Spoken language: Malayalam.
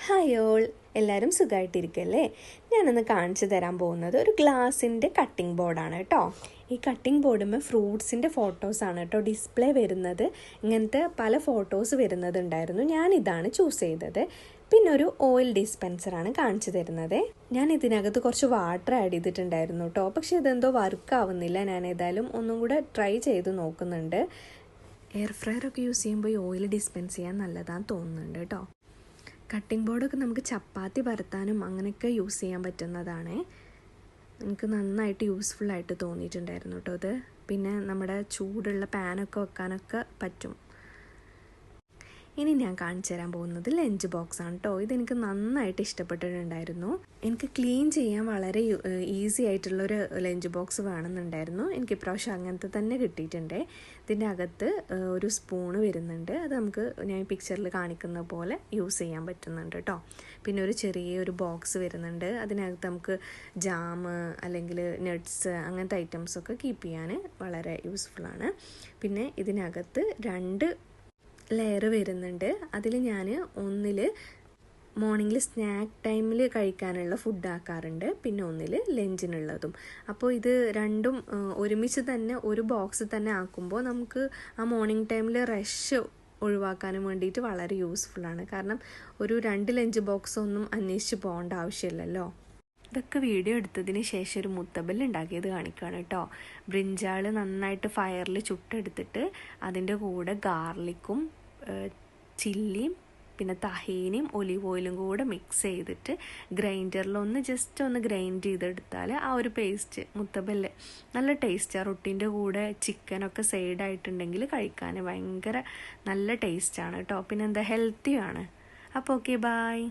ഹായ് ഓൾ, എല്ലാവരും സുഖമായിട്ടിരിക്കല്ലേ? ഞാനൊന്ന് കാണിച്ചു തരാൻ പോകുന്നത് ഒരു ഗ്ലാസിൻ്റെ കട്ടിംഗ് ബോർഡാണ് കേട്ടോ. ഈ കട്ടിംഗ് ബോർഡുമ്പോൾ ഫ്രൂട്ട്സിൻ്റെ ഫോട്ടോസാണ് കേട്ടോ ഡിസ്പ്ലേ വരുന്നത്. ഇങ്ങനത്തെ പല ഫോട്ടോസ് വരുന്നതുണ്ടായിരുന്നു. ഞാനിതാണ് ചൂസ് ചെയ്തത്. പിന്നെ ഒരു ഓയിൽ ഡിസ്പെൻസറാണ് കാണിച്ചു തരുന്നത്. ഞാൻ ഇതിനകത്ത് കുറച്ച് വാട്ടർ ആഡ് ചെയ്തിട്ടുണ്ടായിരുന്നു കേട്ടോ. പക്ഷേ ഇതെന്തോ വർക്ക് ആവുന്നില്ല. ഞാൻ ഏതായാലും ഒന്നും കൂടെ ട്രൈ ചെയ്ത് നോക്കുന്നുണ്ട്. എയർ ഫ്രയറൊക്കെ യൂസ് ചെയ്യുമ്പോൾ ഈ ഓയിൽ ഡിസ്പെൻസ് ചെയ്യാൻ നല്ലതാണെന്ന് തോന്നുന്നുണ്ട് കേട്ടോ. കട്ടിംഗ് ബോർഡൊക്കെ നമുക്ക് ചപ്പാത്തി പരത്താനും അങ്ങനെയൊക്കെ യൂസ് ചെയ്യാൻ പറ്റുന്നതാണ്. എനിക്ക് നന്നായിട്ട് യൂസ്ഫുള്ളായിട്ട് തോന്നിയിട്ടുണ്ടായിരുന്നു കേട്ടോ ഇത്. പിന്നെ നമ്മുടെ ചൂടുള്ള പാനൊക്കെ വെക്കാനൊക്കെ പറ്റും. ഇനി ഞാൻ കാണിച്ചു തരാൻ പോകുന്നത് ലഞ്ച് ബോക്സ് ആണ് കേട്ടോ. ഇതെനിക്ക് നന്നായിട്ട് ഇഷ്ടപ്പെട്ടിട്ടുണ്ടായിരുന്നു. എനിക്ക് ക്ലീൻ ചെയ്യാൻ വളരെ ഈസി ആയിട്ടുള്ളൊരു ലഞ്ച് ബോക്സ് വേണമെന്നുണ്ടായിരുന്നു. എനിക്ക് ഇപ്രാവശ്യം അങ്ങനത്തെ തന്നെ കിട്ടിയിട്ടുണ്ട്. ഇതിൻ്റെ അകത്ത് ഒരു സ്പൂണ് വരുന്നുണ്ട്. അത് നമുക്ക് ഞാൻ പിക്ചറിൽ കാണിക്കുന്ന പോലെ യൂസ് ചെയ്യാൻ പറ്റുന്നുണ്ട് കേട്ടോ. പിന്നെ ഒരു ചെറിയൊരു ബോക്സ് വരുന്നുണ്ട്. അതിനകത്ത് നമുക്ക് ജാം അല്ലെങ്കിൽ നട്ട്സ് അങ്ങനത്തെ ഐറ്റംസൊക്കെ കീപ്പ് ചെയ്യാൻ വളരെ യൂസ്ഫുള്ളാണ്. പിന്നെ ഇതിനകത്ത് 2 ലെയർ വരുന്നുണ്ട്. അതിൽ ഞാൻ ഒന്നിൽ മോർണിംഗിൽ സ്നാക്ക് ടൈമിൽ കഴിക്കാനുള്ള ഫുഡ് ആക്കാറുണ്ട്, പിന്നെ ഒന്നിൽ ലഞ്ചിനുള്ളതും. അപ്പോൾ ഇത് രണ്ടും ഒരുമിച്ച് തന്നെ ഒരു ബോക്സ് തന്നെ ആക്കുമ്പോൾ നമുക്ക് ആ മോർണിംഗ് ടൈമിൽ റഷ് ഒഴിവാക്കാനും വേണ്ടിയിട്ട് വളരെ യൂസ്ഫുള്ളാണ്. കാരണം ഒരു 2 ലഞ്ച് ബോക്സ് ഒന്നും അന്വേഷിച്ച് പോകേണ്ട ആവശ്യമില്ലല്ലോ. ഇതൊക്കെ വീഡിയോ എടുത്തതിന് ശേഷം ഒരു മുത്തബൽ ഉണ്ടാക്കിയത് കാണിക്കുകയാണ് കേട്ടോ. ബ്രിഞ്ചാൾ നന്നായിട്ട് ഫയറിൽ ചുട്ടെടുത്തിട്ട് അതിൻ്റെ കൂടെ ഗാർലിക്കും ചില്ലിയും പിന്നെ തഹീനയും ഒലിവ് ഓയിലും കൂടെ മിക്സ് ചെയ്തിട്ട് ഗ്രൈൻഡറിലൊന്ന് ജസ്റ്റ് ഒന്ന് ഗ്രൈൻഡ് ചെയ്തെടുത്താൽ ആ ഒരു പേസ്റ്റ് മുത്തബല് നല്ല ടേസ്റ്റാണ്. റൊട്ടീൻ്റെ കൂടെ ചിക്കനൊക്കെ സൈഡായിട്ടുണ്ടെങ്കിൽ കഴിക്കാൻ ഭയങ്കര നല്ല ടേസ്റ്റാണ് കേട്ടോ. പിന്നെ എന്താ ഹെൽത്തിയാണ്. അപ്പോൾ ഓക്കെ, ബായ്.